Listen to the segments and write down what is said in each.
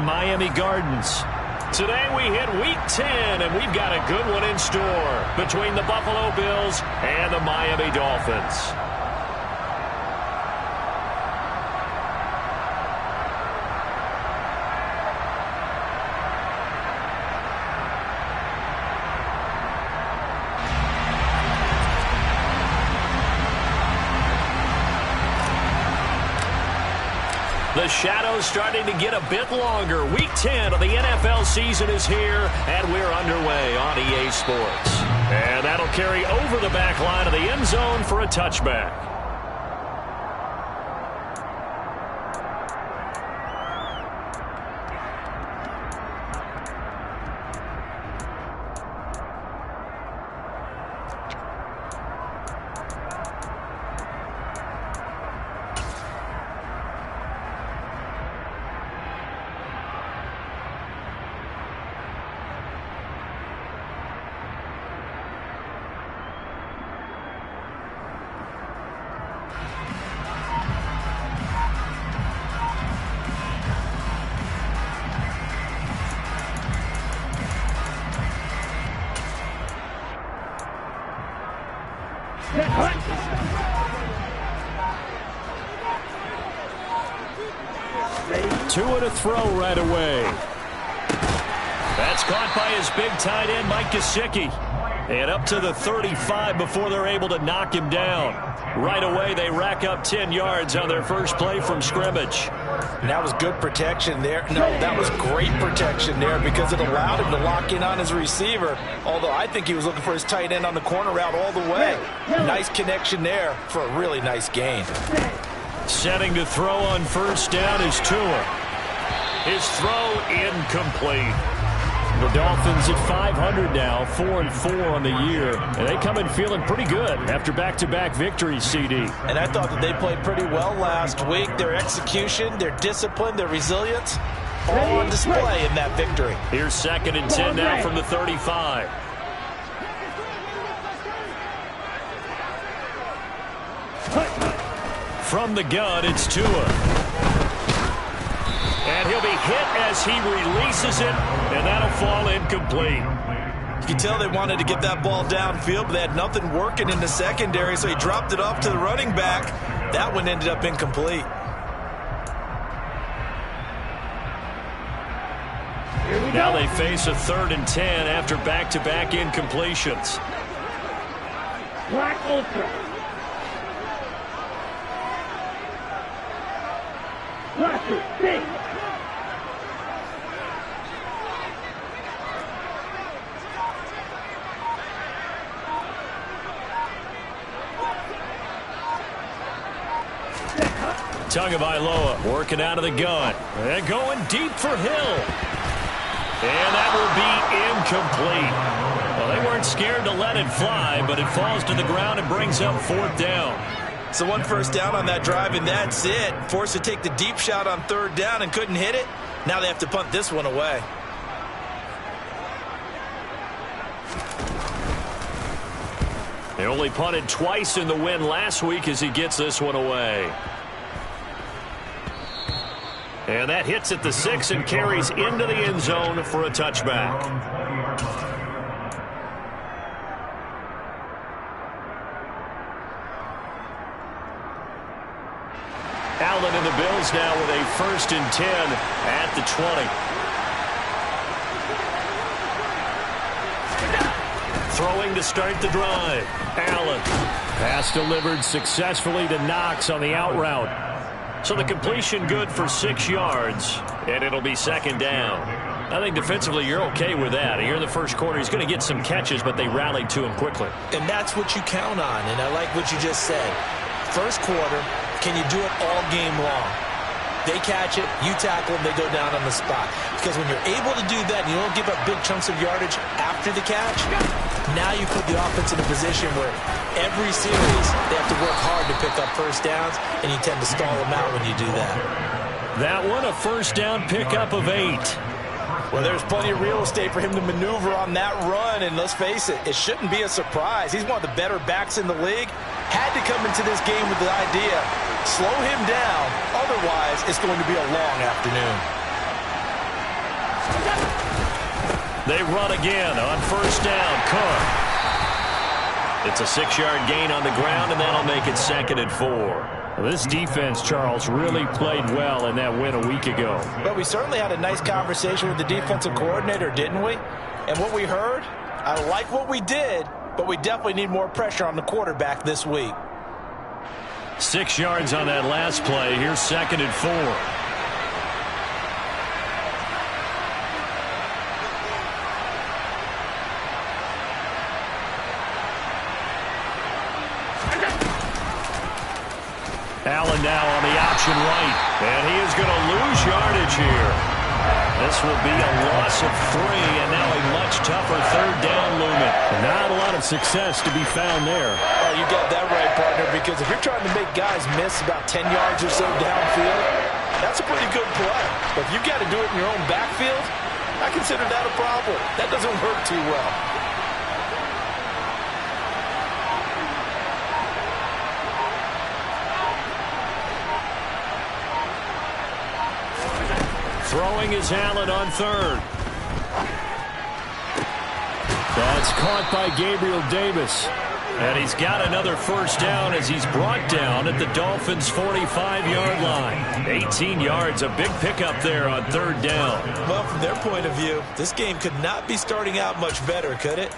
Miami Gardens. Today we hit Week 10, and we've got a good one in store between the Buffalo Bills and the Miami Dolphins. The shadow's starting to get a bit longer. Week 10 of the NFL season is here, and we're underway on EA Sports. And that'll carry over the back line of the end zone for a touchback. Tua to throw right away. That's caught by his big tight end, Mike Gesicki. And up to the 35 before they're able to knock him down. Right away, they rack up 10 yards on their first play from scrimmage. And that was good protection there. No, that was great protection there because it allowed him to lock in on his receiver. Although I think he was looking for his tight end on the corner route all the way. Nice connection there for a really nice gain. Setting to throw on first down is Tua. His throw incomplete. The Dolphins at 500 now, 4-4 on the year. And they come in feeling pretty good after back-to-back victories, CD. And I thought that they played pretty well last week. Their execution, their discipline, their resilience, all on display in that victory. Here's 2nd and 10 now from the 35. From the gun, it's Tua. And he'll be hit as he releases it, and that'll fall incomplete. You can tell they wanted to get that ball downfield, but they had nothing working in the secondary, so he dropped it off to the running back. That one ended up incomplete. Now they face a 3rd and 10 after back-to-back incompletions. Black Ultra. Blaster, six. Tagovailoa working out of the gun. And going deep for Hill. And that will be incomplete. Well, they weren't scared to let it fly, but it falls to the ground and brings up 4th down. So 1 first down on that drive, and that's it. Forced to take the deep shot on 3rd down and couldn't hit it. Now they have to punt this one away. They only punted twice in the win last week as he gets this one away. And that hits at the 6 and carries into the end zone for a touchback. Allen and the Bills now with a 1st and 10 at the 20. Throwing to start the drive. Allen. Pass delivered successfully to Knox on the out route. So the completion good for 6 yards, and it'll be 2nd down. I think defensively you're okay with that. Here in the first quarter, he's going to get some catches, but they rallied to him quickly. And that's what you count on, and I like what you just said. First quarter, can you do it all game long? They catch it, you tackle them, they go down on the spot. Because when you're able to do that and you don't give up big chunks of yardage after the catch, now you put the offense in a position where every series they have to work hard to pick up first downs, and you tend to stall them out when you do that. That one, a first down pickup of 8. Well, there's plenty of real estate for him to maneuver on that run, and let's face it, it shouldn't be a surprise. He's one of the better backs in the league. Had to come into this game with the idea, slow him down, otherwise it's going to be a long afternoon. They run again on first down. Cook. It's a 6-yard gain on the ground, and that'll make it 2nd and 4. Well, this defense, Charles, really played well in that win a week ago. But we certainly had a nice conversation with the defensive coordinator, didn't we? And what we heard, I like what we did, but we definitely need more pressure on the quarterback this week. 6 yards on that last play. Here's 2nd and 4. Allen now on the option right, and he is going to lose yardage here. This will be a loss of 3, and now a much tougher 3rd down looming. Not a lot of success to be found there. Oh, you got that right, partner, because if you're trying to make guys miss about 10 yards or so downfield, that's a pretty good play. But if you got to do it in your own backfield, I consider that a problem. That doesn't work too well. Throwing is Allen on 3rd. That's caught by Gabriel Davis. And he's got another first down as he's brought down at the Dolphins' 45-yard line. 18 yards, a big pickup there on 3rd down. Well, from their point of view, this game could not be starting out much better, could it?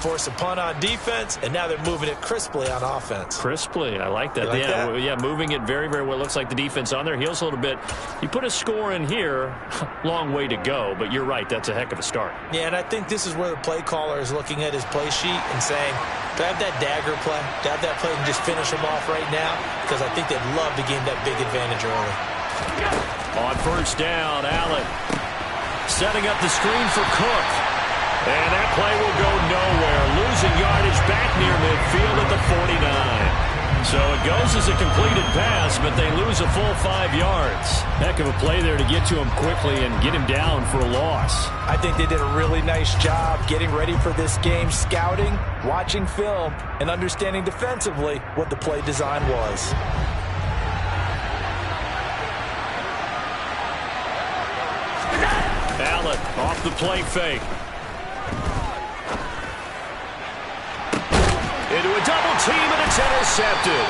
Force a punt on defense, and now they're moving it crisply on offense. Crisply, I like that. Yeah, moving it very, very well. Looks like the defense on their heels a little bit. You put a score in here, long way to go, but you're right, that's a heck of a start. Yeah, and I think this is where the play caller is looking at his play sheet and saying, do I have that dagger play? Do I have that play and just finish them off right now? Because I think they'd love to gain that big advantage early. On first down, Allen setting up the screen for Cook. And that play will go nowhere. Losing yardage back near midfield at the 49. So it goes as a completed pass, but they lose a full 5 yards. Heck of a play there to get to him quickly and get him down for a loss. I think they did a really nice job getting ready for this game, scouting, watching film, and understanding defensively what the play design was. Allen off the play fake. Into a double team, and it's intercepted.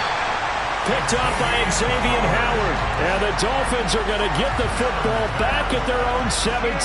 Picked off by Xavier Howard. And the Dolphins are going to get the football back at their own 17.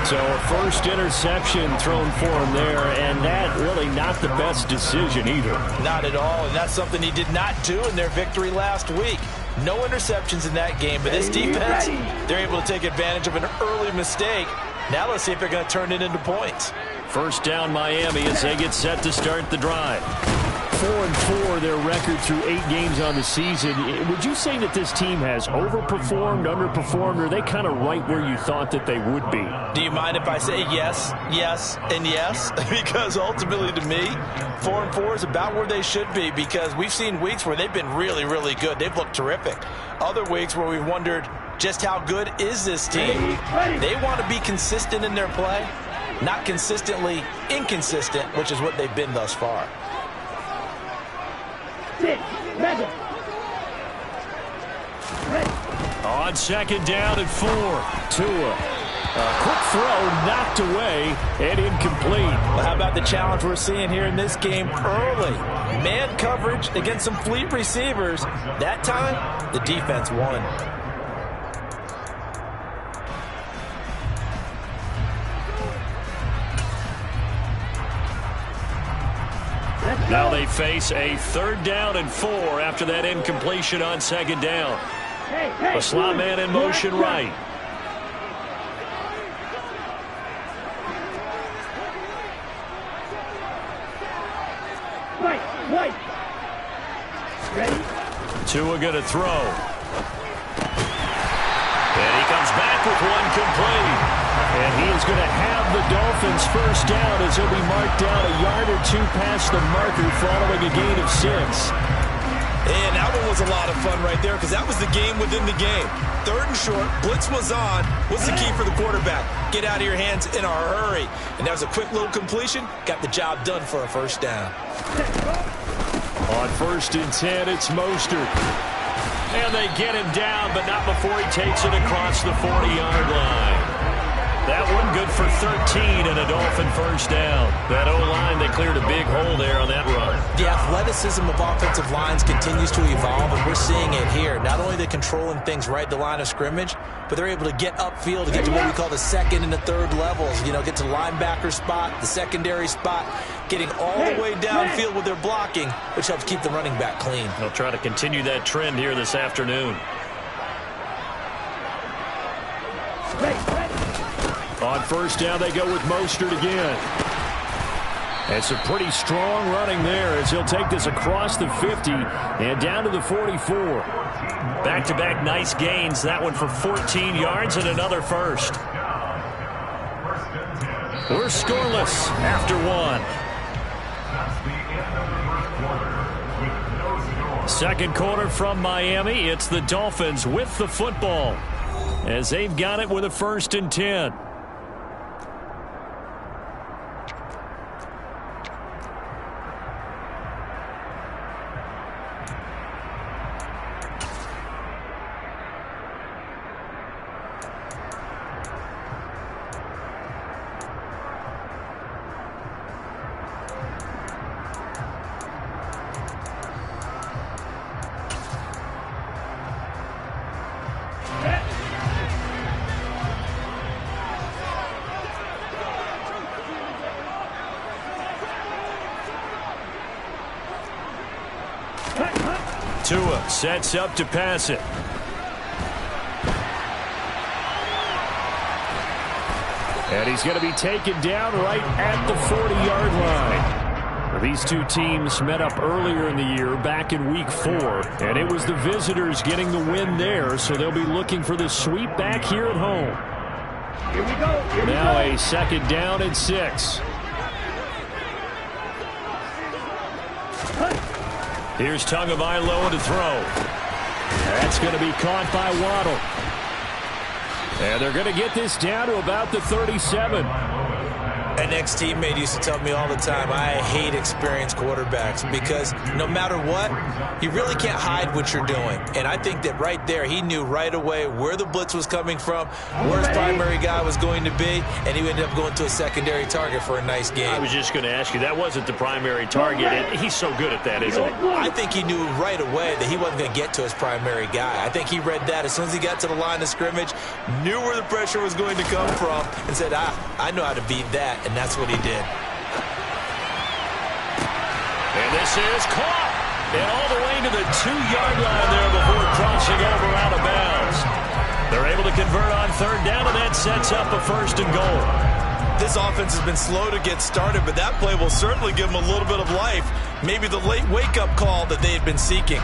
So a first interception thrown for him there, and that really not the best decision either. Not at all, and that's something he did not do in their victory last week. No interceptions in that game, but this defense, they're able to take advantage of an early mistake. Now let's see if they're going to turn it into points. First down Miami as they get set to start the drive. 4-4 their record through 8 games on the season. Would you say that this team has overperformed, underperformed, or are they kind of right where you thought that they would be? Do you mind if I say yes, yes, and yes? Because ultimately to me, 4-4 is about where they should be, because we've seen weeks where they've been really, really good. They've looked terrific. Other weeks where we've wondered just how good is this team. They want to be consistent in their play, not consistently inconsistent, which is what they've been thus far. 6, 7. On second down and 4. Tua. A quick throw knocked away and incomplete. Well, how about the challenge we're seeing here in this game early? Man coverage against some fleet receivers. That time, the defense won. Now they face a 3rd down and 4 after that incompletion on second down. A slot man in motion right. White. Ready? Tua going to throw. And he comes back with one complete. And he is going to have the Dolphins first down as he'll be marked down a yard or 2 past the marker following a gain of 6. And that one was a lot of fun right there, because that was the game within the game. 3rd and short, blitz was on. What's the key for the quarterback? Get out of your hands in a hurry. And that was a quick little completion. Got the job done for a first down. On 1st and 10, it's Mostert. And they get him down, but not before he takes it across the 40-yard line. That one good for 13 14 and a Dolphin first down. That O-line, they cleared a big hole there on that run. The athleticism of offensive lines continues to evolve, and we're seeing it here. Not only are they controlling things right at the line of scrimmage, but they're able to get upfield to get to what we call the second and the third levels. You know, get to the linebacker spot, the secondary spot, getting all the way downfield with their blocking, which helps keep the running back clean. They'll try to continue that trend here this afternoon. On first down, they go with Mostert again. And some pretty strong running there as he'll take this across the 50 and down to the 44. Back-to-back nice gains. That one for 14 yards and another first. We're scoreless after one. Second quarter from Miami. It's the Dolphins with the football as they've got it with a 1st and 10. Tua sets up to pass it. And he's going to be taken down right at the 40-yard line. These two teams met up earlier in the year back in Week 4, and it was the visitors getting the win there, so they'll be looking for the sweep back here at home. Here we go. Here we Now go. a 2nd down and 6. Here's Tagovailoa to throw. That's going to be caught by Waddle. And they're going to get this down to about the 37. An ex-teammate used to tell me all the time, I hate experienced quarterbacks because no matter what, you really can't hide what you're doing. And I think that right there, he knew right away where the blitz was coming from, where his primary guy was going to be, and he ended up going to a secondary target for a nice game. I was just going to ask you, that wasn't the primary target, and he's so good at that, isn't he? I think he knew right away that he wasn't going to get to his primary guy. I think he read that as soon as he got to the line of scrimmage, knew where the pressure was going to come from, and said, I know how to beat that. And that's what he did. And this is caught. And all the way to the 2-yard line there before crossing over out of bounds. They're able to convert on 3rd down, and that sets up a 1st and goal. This offense has been slow to get started, but that play will certainly give them a little bit of life. Maybe the late wake-up call that they had been seeking.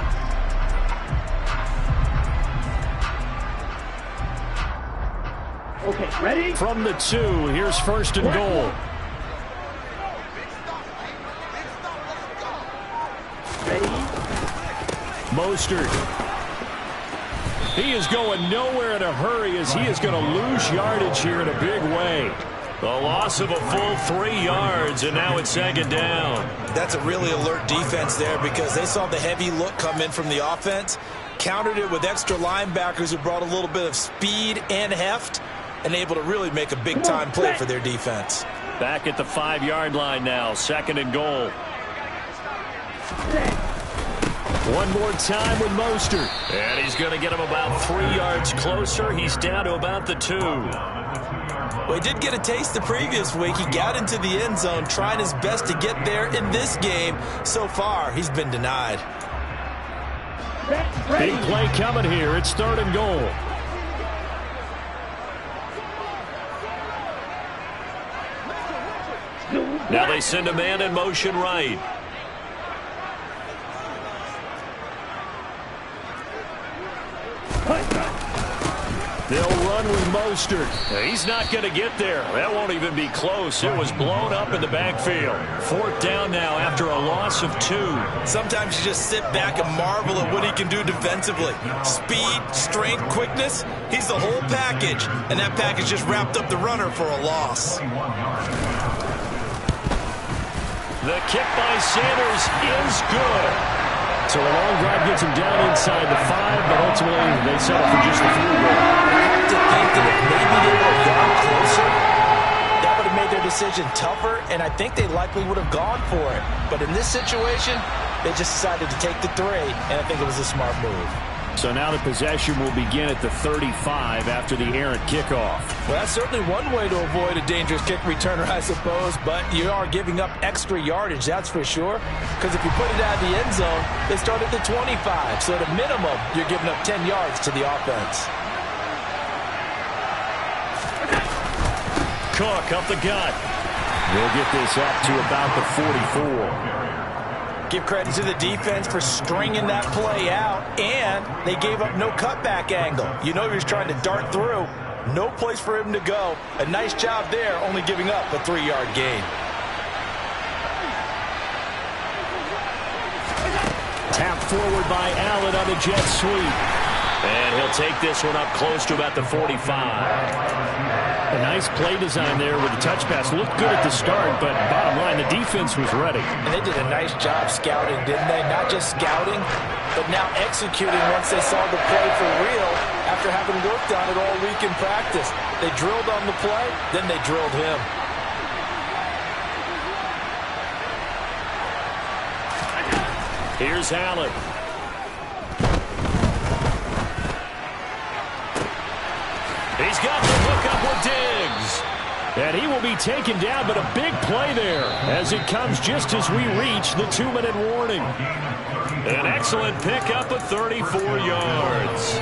Okay, ready? From the 2, here's 1st and goal. Ready? Mostert. He is going nowhere in a hurry as he is going to lose yardage here in a big way. The loss of a full 3 yards, and now it's 2nd down. That's a really alert defense there because they saw the heavy look come in from the offense, countered it with extra linebackers who brought a little bit of speed and heft, and able to really make a big-time play for their defense. Back at the 5-yard line now, 2nd and goal. One more time with Mostert. And he's going to get him about 3 yards closer. He's down to about the 2. Well, he did get a taste the previous week. He got into the end zone trying his best to get there in this game. So far, he's been denied. Ready? Big play coming here. It's 3rd and goal. Now they send a man in motion right. They'll run with Mostert. He's not going to get there. That won't even be close. It was blown up in the backfield. 4th down now after a loss of 2. Sometimes you just sit back and marvel at what he can do defensively. Speed, strength, quickness, he's the whole package. And that package just wrapped up the runner for a loss. The kick by Sanders is good. So a long drive gets him down inside the 5, but ultimately they settle for just the field goal. I have to think that if maybe they were a yard closer, that would have made decision tougher, and I think they likely would have gone for it. But in this situation, they just decided to take the 3, and I think it was a smart move. So now the possession will begin at the 35 after the errant kickoff. Well, that's certainly one way to avoid a dangerous kick returner, I suppose, but you are giving up extra yardage, that's for sure. Because if you put it out of the end zone, they start at the 25. So at a minimum, you're giving up 10 yards to the offense. Cook up the gut. They'll get this up to about the 44. Give credit to the defense for stringing that play out, and they gave up no cutback angle. You know he was trying to dart through. No place for him to go. A nice job there, only giving up a 3-yard gain. Tapped forward by Allen on the jet sweep. And he'll take this one up close to about the 45. A nice play design there with the touch pass. Looked good at the start, but bottom line, the defense was ready. And they did a nice job scouting, didn't they? Not just scouting, but now executing once they saw the play for real after having worked on it all week in practice. They drilled on the play, then they drilled him. Here's Allen. He's got the hook up with Diggs. And he will be taken down, but a big play there as it comes just as we reach the 2-minute warning. An excellent pickup of 34 yards.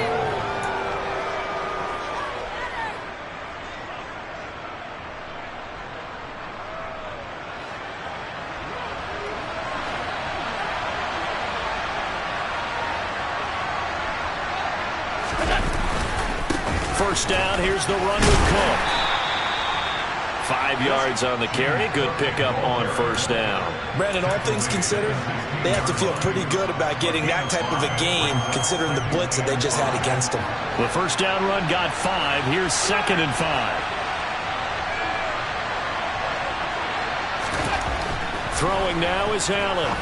First down, here's the run with Cook. 5 yards on the carry. Good pickup on first down. Brandon, all things considered, they have to feel pretty good about getting that type of a gain, considering the blitz that they just had against them. The first down run got 5. Here's 2nd and 5. Throwing now is Allen.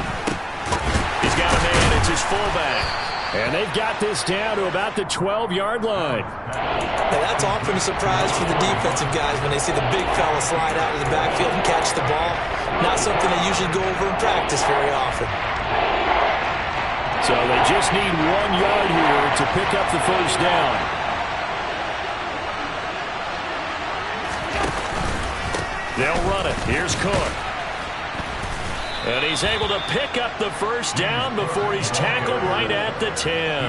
He's got a man. It's his fullback. And they've got this down to about the 12-yard line. Now that's often a surprise for the defensive guys when they see the big fella slide out of the backfield and catch the ball. Not something they usually go over in practice very often. So they just need 1 yard here to pick up the first down. They'll run it. Here's Cook. And he's able to pick up the first down before he's tackled right at the 10.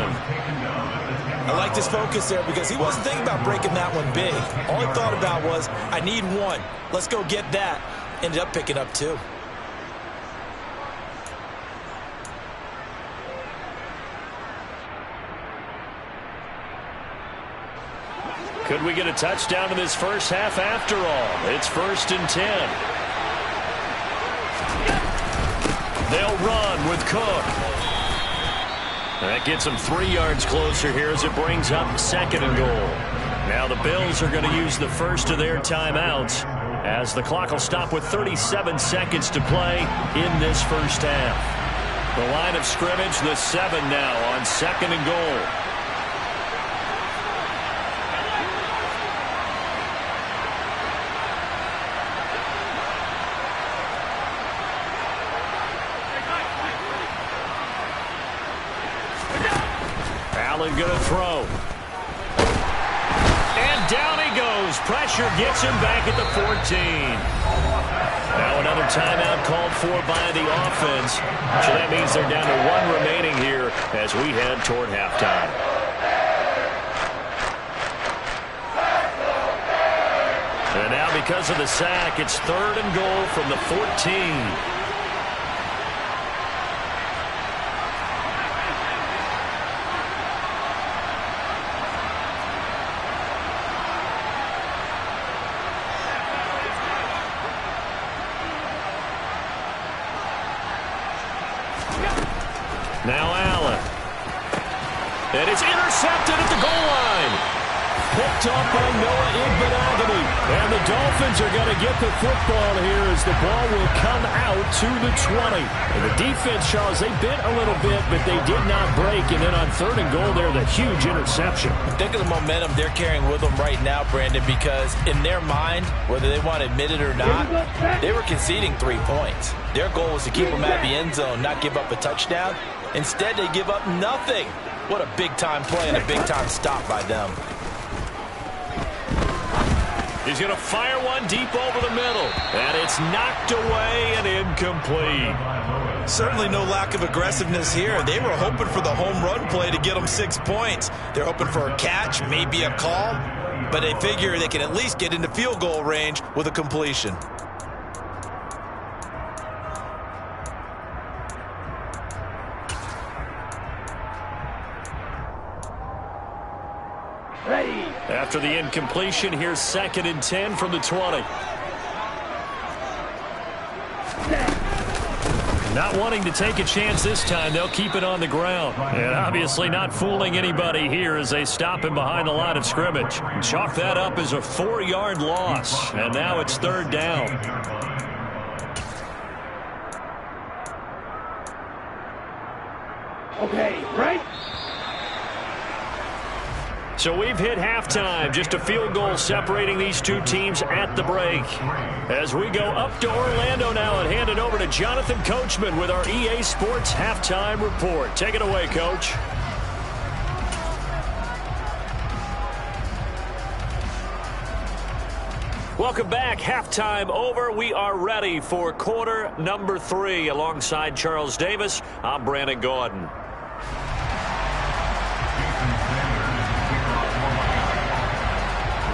I liked his focus there because he wasn't thinking about breaking that one big. All he thought about was, I need 1. Let's go get that. Ended up picking up 2. Could we get a touchdown in this first half after all? It's 1st and 10. They'll run with Cook. That gets them 3 yards closer here as it brings up 2nd and goal. Now the Bills are going to use the first of their timeouts as the clock will stop with 37 seconds to play in this first half. The line of scrimmage, the 7 now on 2nd and goal. Going to throw. And down he goes. Pressure gets him back at the 14. Now another timeout called for by the offense. So that means they're down to 1 remaining here as we head toward halftime. And now because of the sack, it's 3rd and goal from the 14. Now Allen. And it's intercepted at the goal line. Picked off by Noah Igbinoghene. And the Dolphins are going to get the football here as the ball will come out to the 20. And the defense, Charles, they bit a little bit, but they did not break. And then on 3rd and goal there, the huge interception. Think of the momentum they're carrying with them right now, Brandon, because in their mind, whether they want to admit it or not, they were conceding 3 points. Their goal was to keep them out of the end zone, not give up a touchdown. Instead, they give up nothing. What a big-time play and a big-time stop by them. He's going to fire one deep over the middle. And it's knocked away and incomplete. Certainly no lack of aggressiveness here. They were hoping for the home run play to get them 6 points. They're hoping for a catch, maybe a call. But they figure they can at least get into field goal range with a completion. Ready. After the incompletion, here's 2nd and 10 from the 20. Not wanting to take a chance this time, they'll keep it on the ground. And obviously not fooling anybody here as they stop him behind the line of scrimmage. Chalk that up as a 4-yard loss. And now it's 3rd down. Okay, right. So we've hit halftime, just a field goal separating these two teams at the break. As we go up to Orlando now and hand it over to Jonathan Coachman with our EA Sports Halftime Report. Take it away, Coach. Welcome back. Halftime over. We are ready for quarter number 3. Alongside Charles Davis, I'm Brandon Gaudin.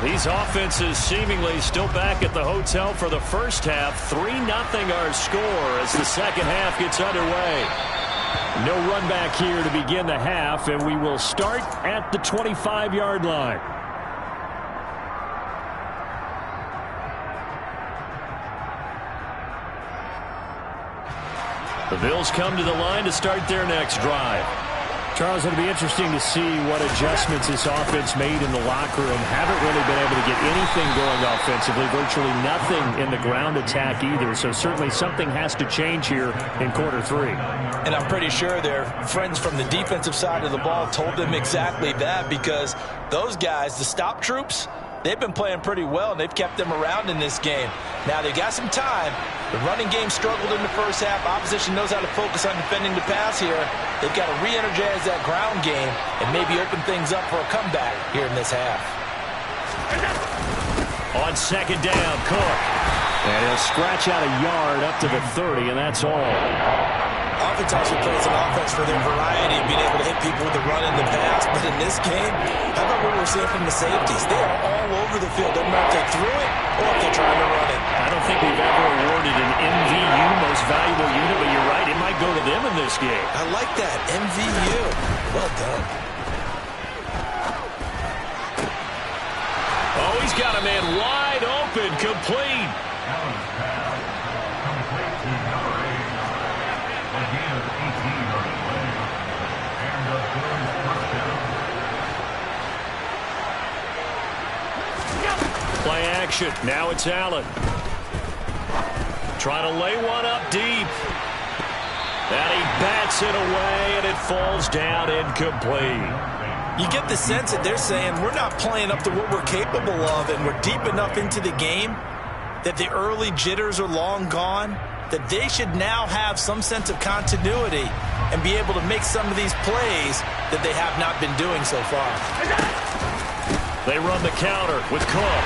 These offenses seemingly still back at the hotel for the first half. 3-0 our score as the second half gets underway. No run back here to begin the half, and we will start at the 25-yard line. The Bills come to the line to start their next drive. Charles, it'll be interesting to see what adjustments this offense made in the locker room. Haven't really been able to get anything going offensively. Virtually nothing in the ground attack either. So certainly something has to change here in quarter 3. And I'm pretty sure their friends from the defensive side of the ball told them exactly that, because those guys, the stop troops, they've been playing pretty well, and they've kept them around in this game. Now, they got some time. The running game struggled in the first half. Opposition knows how to focus on defending the pass here. They've got to re-energize that ground game and maybe open things up for a comeback here in this half. On second down, Cook. And he'll scratch out a yard up to the 30, and that's all. Offense also plays an offense for their variety of being able to hit people with the run and the pass. But in this game, how about what we're seeing from the safeties? They are all over the field. Doesn't matter if they threw it or if they're trying to run it. I don't think we've ever awarded an MVU, most valuable unit, but you're right, it might go to them in this game. I like that, MVU. Well done. Oh, he's got a man wide open, complete. Play action. Now it's Allen. Trying to lay one up deep. And he bats it away, and it falls down incomplete. You get the sense that they're saying we're not playing up to what we're capable of, and we're deep enough into the game that the early jitters are long gone, that they should now have some sense of continuity and be able to make some of these plays that they have not been doing so far. They run the counter with Cook.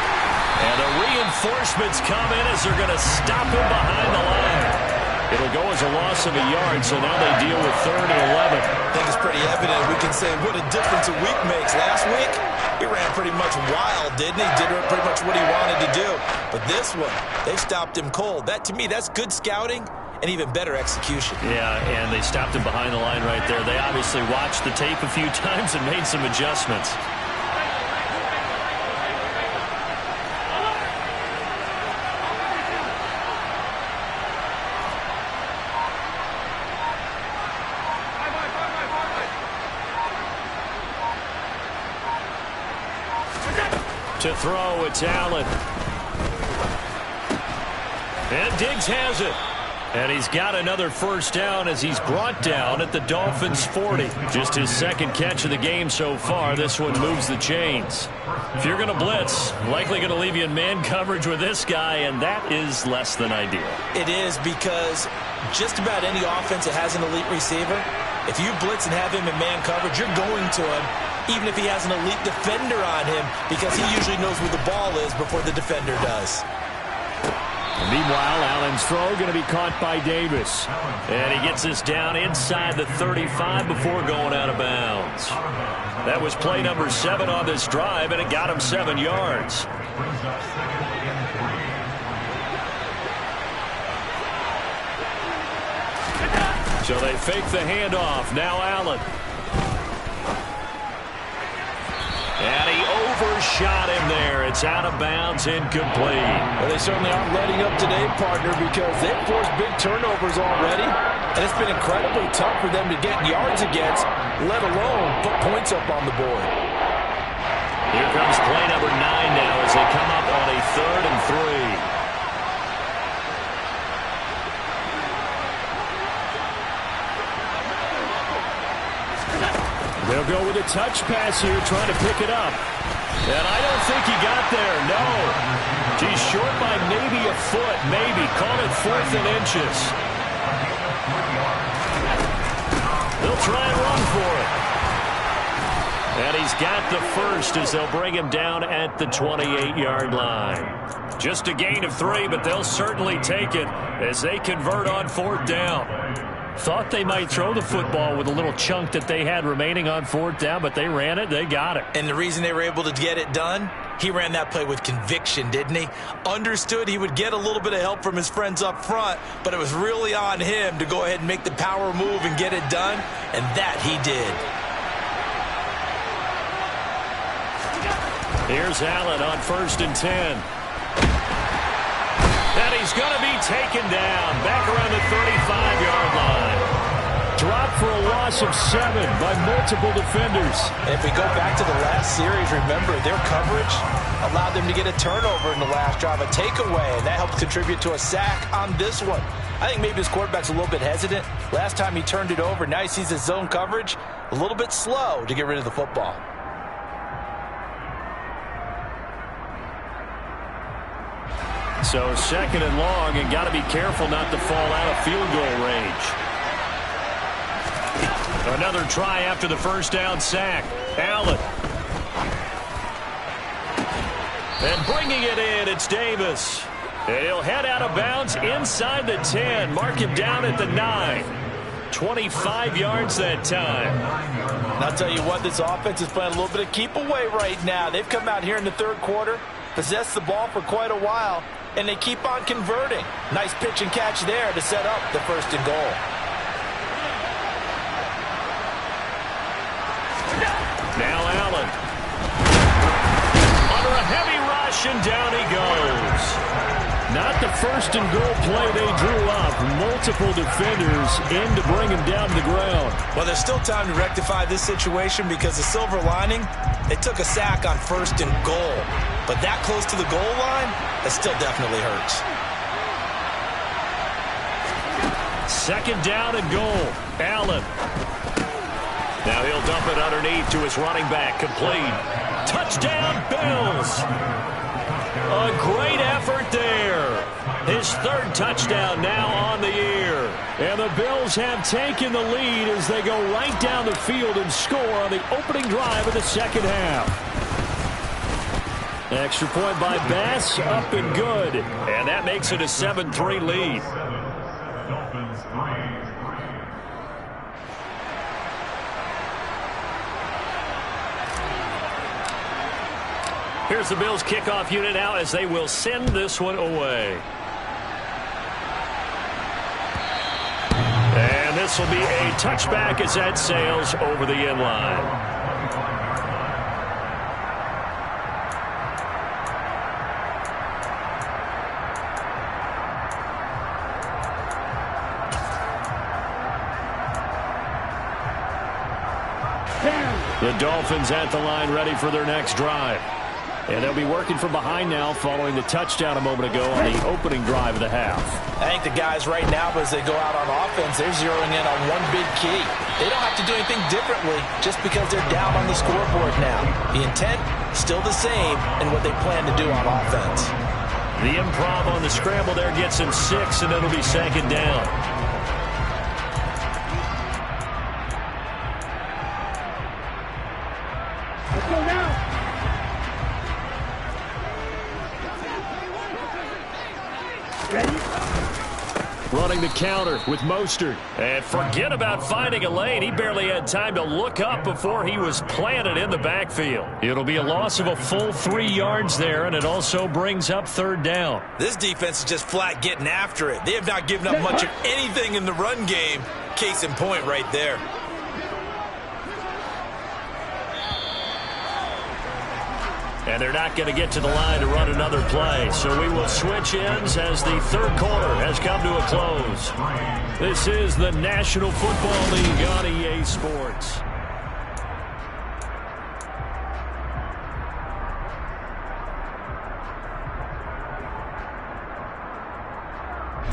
And the reinforcements come in as they're going to stop him behind the line. It'll go as a loss of a yard, so now they deal with 3rd and 11. I think it's pretty evident. We can say what a difference a week makes. Last week, he ran pretty much wild, didn't he? Did pretty much what he wanted to do. But this one, they stopped him cold. That, to me, that's good scouting and even better execution. Yeah, and they stopped him behind the line right there. They obviously watched the tape a few times and made some adjustments. To throw, it's Allen. And Diggs has it. And he's got another first down as he's brought down at the Dolphins' 40. Just his second catch of the game so far. This one moves the chains. If you're going to blitz, likely going to leave you in man coverage with this guy, and that is less than ideal. It is, because just about any offense that has an elite receiver, if you blitz and have him in man coverage, you're going to him, even if he has an elite defender on him, because he usually knows where the ball is before the defender does. Meanwhile, Allen's throw going to be caught by Davis. And he gets this down inside the 35 before going out of bounds. That was play number 7 on this drive, and it got him 7 yards. So they fake the handoff. Now Allen. And he overshot him there. It's out of bounds, incomplete. Well, they certainly aren't letting up today, partner, because they've forced big turnovers already. And it's been incredibly tough for them to get yards against, let alone put points up on the board. Here comes play number 9 now as they come up on a 3rd and 3. They'll go with a touch pass here, trying to pick it up. And I don't think he got there, no. He's short by maybe a foot, maybe. Call it 4th and inches. They'll try and run for it. And he's got the first as they'll bring him down at the 28-yard line. Just a gain of 3, but they'll certainly take it as they convert on 4th down. Thought they might throw the football with a little chunk that they had remaining on 4th down, but they ran it. They got it. And the reason they were able to get it done, he ran that play with conviction, didn't he? Understood he would get a little bit of help from his friends up front, but it was really on him to go ahead and make the power move and get it done, and that he did. Here's Allen on 1st and 10. And he's going to be taken down back around the 35-yard line. Dropped for a loss of 7 by multiple defenders. And if we go back to the last series, remember, their coverage allowed them to get a turnover in the last drive, a takeaway, and that helped contribute to a sack on this one. I think maybe his quarterback's a little bit hesitant. Last time he turned it over, now he sees his zone coverage a little bit slow to get rid of the football. So 2nd and long, and got to be careful not to fall out of field goal range. Another try after the first down sack. Allen. And bringing it in, it's Davis. And he'll head out of bounds inside the 10. Mark him down at the 9. 25 yards that time. And I'll tell you what, this offense is playing a little bit of keep away right now. They've come out here in the 3rd quarter, possessed the ball for quite a while, and they keep on converting. Nice pitch and catch there to set up the 1st and goal. Now Allen. Under a heavy rush, and down he goes. Not the 1st and goal play they drew up. Multiple defenders in to bring him down to the ground. Well, there's still time to rectify this situation because the silver lining, they took a sack on 1st and goal. But that close to the goal line, that still definitely hurts. 2nd down and goal. Allen. Now he'll dump it underneath to his running back. Complete. Touchdown, Bills. A great effort there. His 3rd touchdown now on the year. And the Bills have taken the lead as they go right down the field and score on the opening drive of the 2nd half. Extra point by Bass, up and good. And that makes it a 7-3 lead. Here's the Bills kickoff unit out as they will send this one away. And this will be a touchback as that sails over the end line. The Dolphins at the line ready for their next drive. And they'll be working from behind now following the touchdown a moment ago on the opening drive of the half. I think the guys right now, as they go out on offense, they're zeroing in on one big key. They don't have to do anything differently just because they're down on the scoreboard now. The intent, still the same in what they plan to do on offense. The improv on the scramble there gets him 6, and it'll be second down. Let's go now. Ready? Running the counter with Mostert. And forget about finding a lane. He barely had time to look up before he was planted in the backfield. It'll be a loss of a full 3 yards there, and it also brings up third down. This defense is just flat getting after it. They have not given up much of anything in the run game. Case in point right there. And they're not going to get to the line to run another play. So we will switch ends as the third quarter has come to a close. This is the National Football League on EA Sports.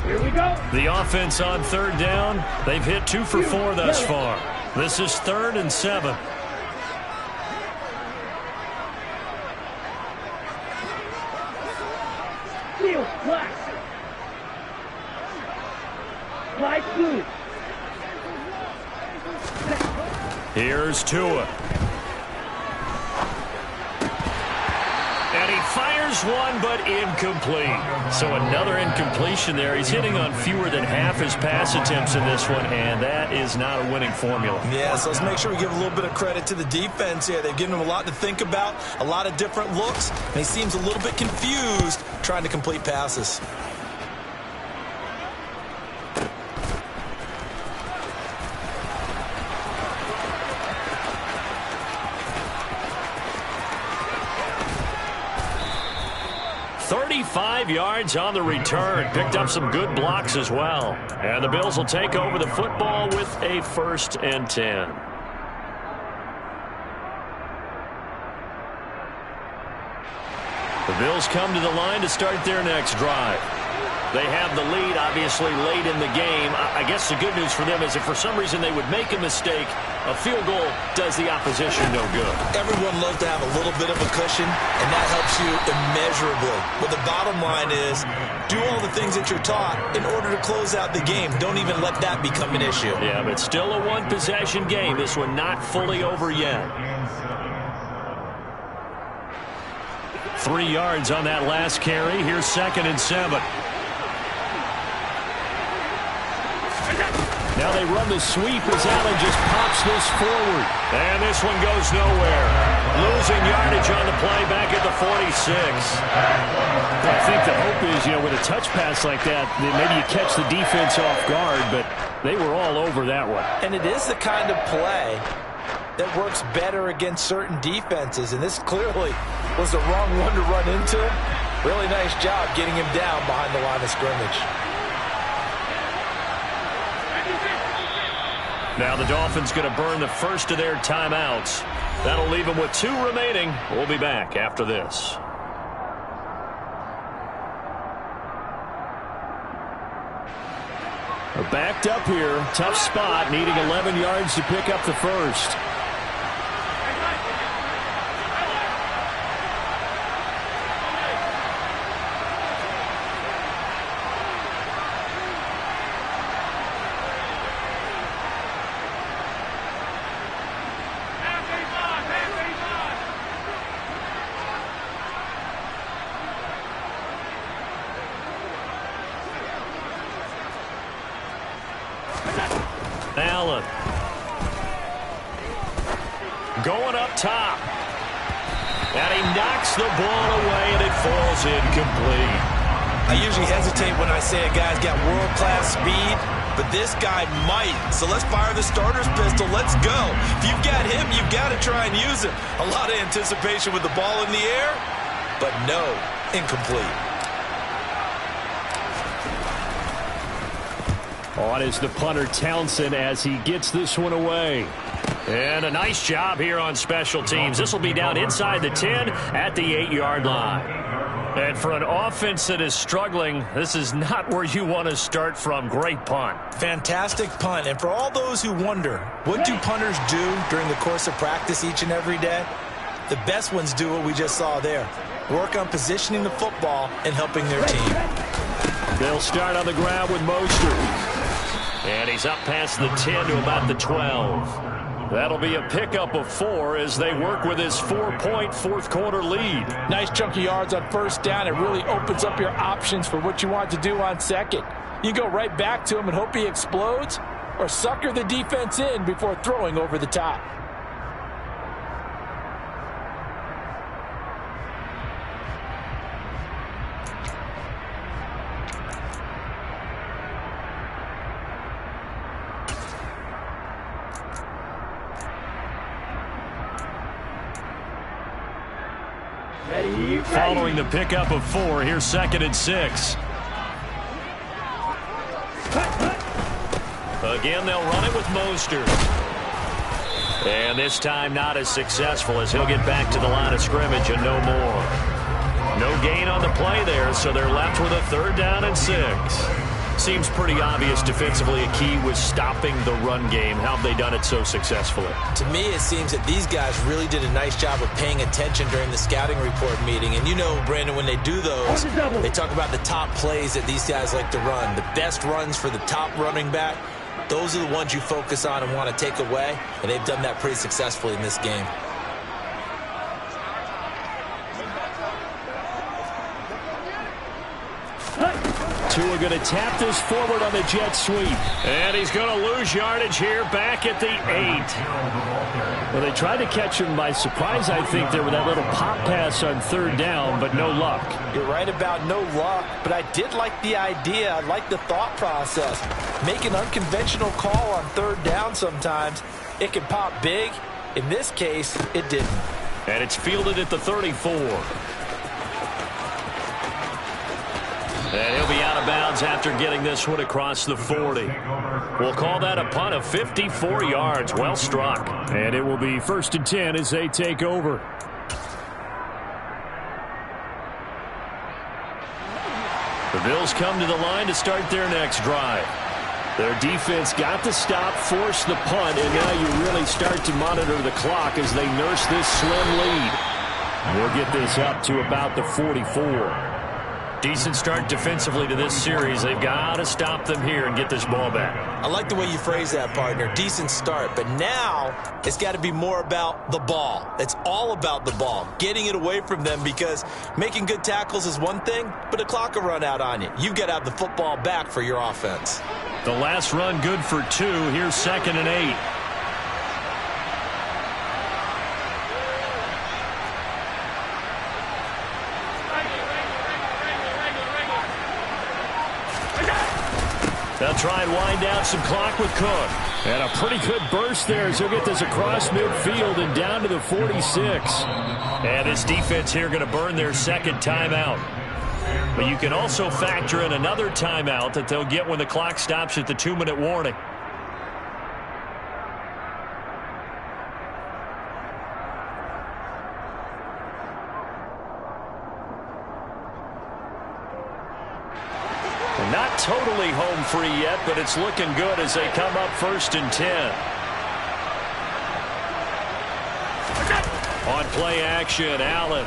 Here we go. The offense on third down. They've hit 2 for 4 thus far. This is 3rd and 7. Field, black. Light blue. Here's Tua. And he fires one, but incomplete. So another incompletion there. He's hitting on fewer than half his pass attempts in this one, and that is not a winning formula. Yeah, so let's make sure we give a little bit of credit to the defense here. They've given him a lot to think about, a lot of different looks, and he seems a little bit confused trying to complete passes. Yards on the return. Picked up some good blocks as well. And the Bills will take over the football with a 1st and 10. The Bills come to the line to start their next drive. They have the lead, obviously, late in the game. I guess the good news for them is if for some reason they would make a mistake, a field goal does the opposition no good. Everyone loves to have a little bit of a cushion, and that helps you immeasurably. But the bottom line is, do all the things that you're taught in order to close out the game. Don't even let that become an issue. Yeah, but still a one-possession game. This one not fully over yet. 3 yards on that last carry. Here's 2nd and 7. Now they run the sweep as Allen just pops this forward. And this one goes nowhere. Losing yardage on the play back at the 46. I think the hope is, with a touch pass like that, maybe you catch the defense off guard, but they were all over that one. And it is the kind of play that works better against certain defenses, and this clearly was the wrong one to run into. Really nice job getting him down behind the line of scrimmage. Now the Dolphins going to burn the first of their timeouts. That'll leave them with 2 remaining. We'll be back after this. They're backed up here. Tough spot, needing 11 yards to pick up the first. Allen. Going up top. And he knocks the ball away, and it falls incomplete. I usually hesitate when I say a guy's got world-class speed, but this guy might. So let's fire the starter's pistol. Let's go. If you've got him, you've got to try and use him. A lot of anticipation with the ball in the air, but no, incomplete. On is the punter Townsend as he gets this one away. And a nice job here on special teams. This will be down inside the 10 at the 8-yard line. And for an offense that is struggling, this is not where you want to start from. Great punt. Fantastic punt. And for all those who wonder, what do punters do during the course of practice each and every day? The best ones do what we just saw there. Work on positioning the football and helping their team. They'll start on the ground with Mostert. And he's up past the 10 to about the 12. That'll be a pickup of 4 as they work with his 4-point fourth-quarter lead. Nice chunk of yards on first down. It really opens up your options for what you want to do on second. You go right back to him and hope he explodes, or sucker the defense in before throwing over the top. Following the pickup of 4, here's 2nd and 6. Again, they'll run it with Mostert. And this time not as successful as he'll get back to the line of scrimmage and no more. No gain on the play there, so they're left with a 3rd down and 6. Seems pretty obvious defensively a key was stopping the run game. How have they done it so successfully? To me, it seems that these guys really did a nice job of paying attention during the scouting report meeting. And you know, Brandon, when they do those, they talk about the top plays that these guys like to run. The best runs for the top running back, those are the ones you focus on and want to take away. And they've done that pretty successfully in this game. Tua going to tap this forward on the jet sweep. And he's going to lose yardage here back at the 8. Well, they tried to catch him by surprise, I think, there with that little pop pass on 3rd down, but no luck. You're right about no luck, but I did like the idea. I like the thought process. Make an unconventional call on 3rd down sometimes. It can pop big. In this case, it didn't. And it's fielded at the 34. And he'll be out of bounds after getting this one across the 40. We'll call that a punt of 54 yards. Well struck. And it will be 1st and 10 as they take over. The Bills come to the line to start their next drive. Their defense got the stop, forced the punt, and now you really start to monitor the clock as they nurse this slim lead. We'll get this up to about the 44. Decent start defensively to this series. They've got to stop them here and get this ball back. I like the way you phrase that, partner. Decent start. But now it's got to be more about the ball. It's all about the ball. Getting it away from them, because making good tackles is one thing, but the clock will run out on you. You've got to have the football back for your offense. The last run good for 2. Here's 2nd and 8. They'll try and wind down some clock with Cook. And a pretty good burst there as he'll get this across midfield and down to the 46. And this defense here going to burn their 2nd timeout. But you can also factor in another timeout that they'll get when the clock stops at the 2-minute warning. Not totally home free yet, but it's looking good as they come up 1st and 10. On play action, Allen.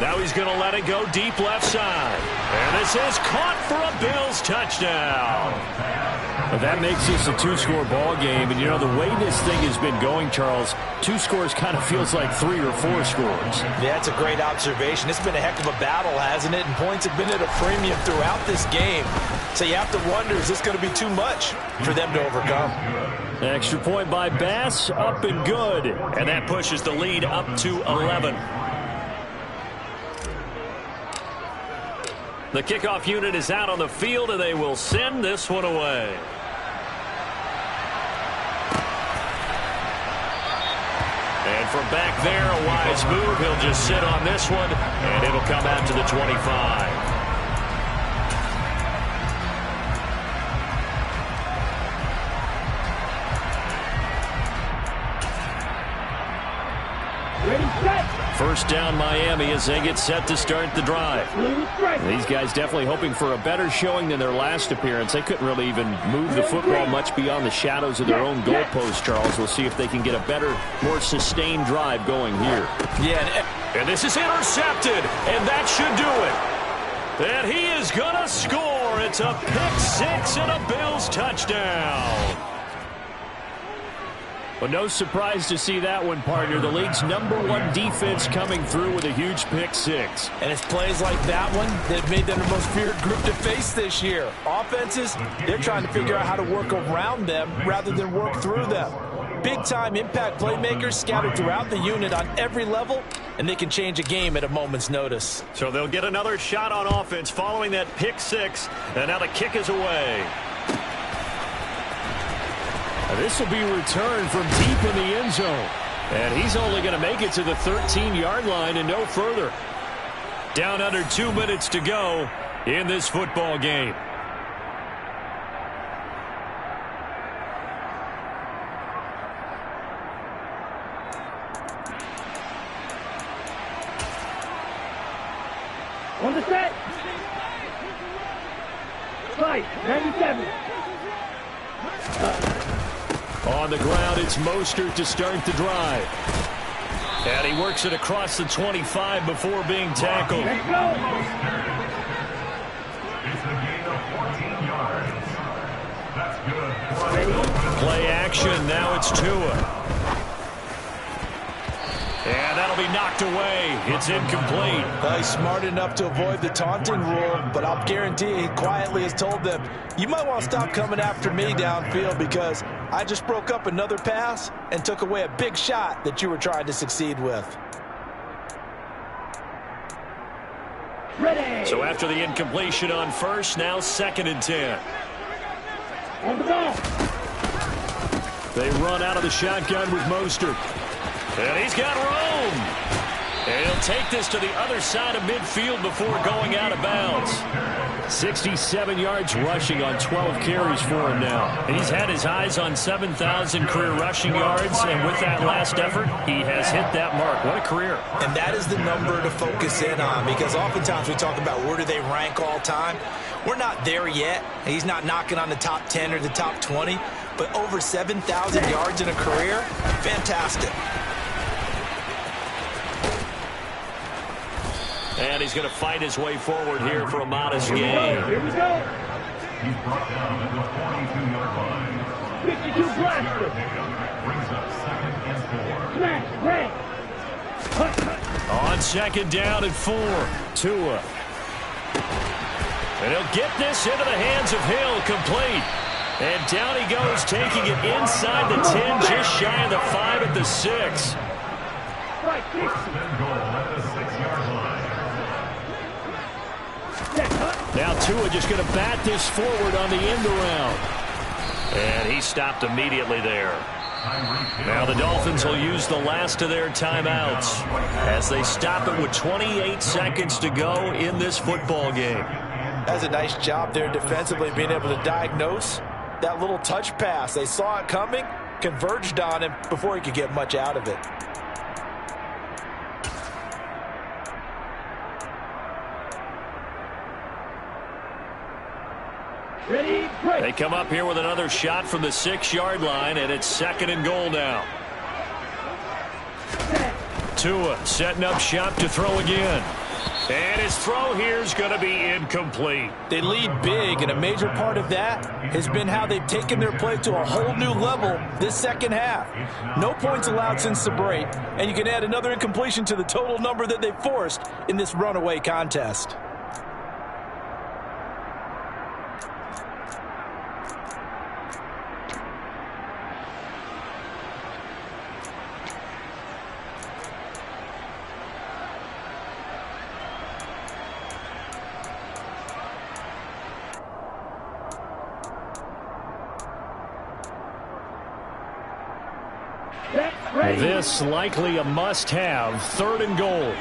Now he's going to let it go deep left side. And this is caught for a Bills touchdown. Well, that makes this a 2-score ball game. And, you know, the way this thing has been going, Charles, 2 scores kind of feels like 3 or 4 scores. Yeah, that's a great observation. It's been a heck of a battle, hasn't it? And points have been at a premium throughout this game. So you have to wonder, is this going to be too much for them to overcome? Extra point by Bass, up and good. And that pushes the lead up to 11. The kickoff unit is out on the field, and they will send this one away. And from back there, a wise move. He'll just sit on this one, and it'll come out to the 25. first down, Miami, as they get set to start the drive. These guys definitely hoping for a better showing than their last appearance. They couldn't really even move the football much beyond the shadows of their own goalpost, Charles. We'll see if they can get a better, more sustained drive going here. Yeah, and this is intercepted, and that should do it. And he is going to score. It's a pick-6 and a Bills touchdown. Well, no surprise to see that one, partner. The league's #1 defense coming through with a huge pick-6. And it's plays like that one that made them the most feared group to face this year. Offenses, they're trying to figure out how to work around them rather than work through them. Big-time impact playmakers scattered throughout the unit on every level, and they can change a game at a moment's notice. So they'll get another shot on offense following that pick-6, and now the kick is away. This will be returned from deep in the end zone. And he's only going to make it to the 13-yard line and no further. Down under 2 minutes to go in this football game. On the set. 5-97. On the ground, it's Mostert to start the drive. And he works it across the 25 before being tackled. Let's go. It's a gain of 14 yards. That's good. Play action. Now it's Tua. And that'll be knocked away. It's incomplete. Well, he's smart enough to avoid the taunting rule, but I'll guarantee he quietly has told them, you might want to stop coming after me downfield because I just broke up another pass and took away a big shot that you were trying to succeed with. Ready. So after the incompletion on first, now 2nd and 10. On the ball. They run out of the shotgun with Mostert. And he's got room. And he'll take this to the other side of midfield before going out of bounds. 67 yards rushing on 12 carries for him now. He's had his eyes on 7,000 career rushing yards, and with that last effort, he has hit that mark. What a career. And that is the number to focus in on because oftentimes we talk about where do they rank all time. We're not there yet. He's not knocking on the top 10 or the top 20, but over 7,000 yards in a career, fantastic. And he's going to fight his way forward here for a modest gain. Here we go. He's brought down at the 42-yard line. 52 blaster. Brings up 2nd and 4. Smash. Break. On 2nd down and 4. Tua. And he'll get this into the hands of Hill, complete. And down he goes, taking it inside the 10, just shy of the 5 at the 6. Right, 60. First and goal at the 6-yard line. Now Tua just going to bat this forward on the end around. And he stopped immediately there. Now the Dolphins will use the last of their timeouts as they stop it with 28 seconds to go in this football game. That's a nice job there defensively, being able to diagnose that little touch pass. They saw it coming, converged on him before he could get much out of it. Ready, break. They come up here with another shot from the 6-yard line, and it's 2nd and goal now. Tua setting up shop to throw again. And his throw here is going to be incomplete. They lead big, and a major part of that has been how they've taken their play to a whole new level this second half. No points allowed since the break, and you can add another incompletion to the total number that they've forced in this runaway contest. This likely a must-have. 3rd and goal.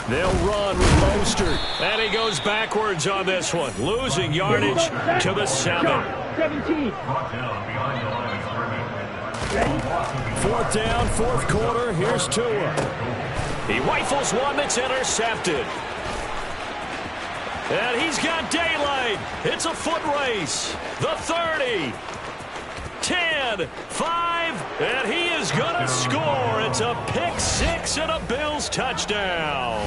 They'll run with Mostert. And he goes backwards on this one, losing yardage to the 7. 17. Brought down behind the line of scrimmage. Fourth down, fourth quarter. Here's Tua. He rifles one that's intercepted. And he's got daylight. It's a foot race. The 30. 10, 5, and he is going to score. It's a pick six and a Bills touchdown.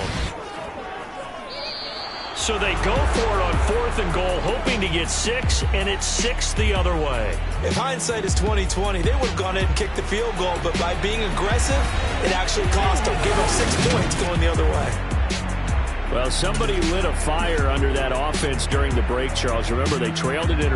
So they go for it on 4th and goal, hoping to get 6, and it's 6 the other way. If hindsight is 20/20, they would have gone in and kicked the field goal, but by being aggressive, it actually cost them. Gave them 6 points going the other way. Well, somebody lit a fire under that offense during the break, Charles. Remember, they trailed it in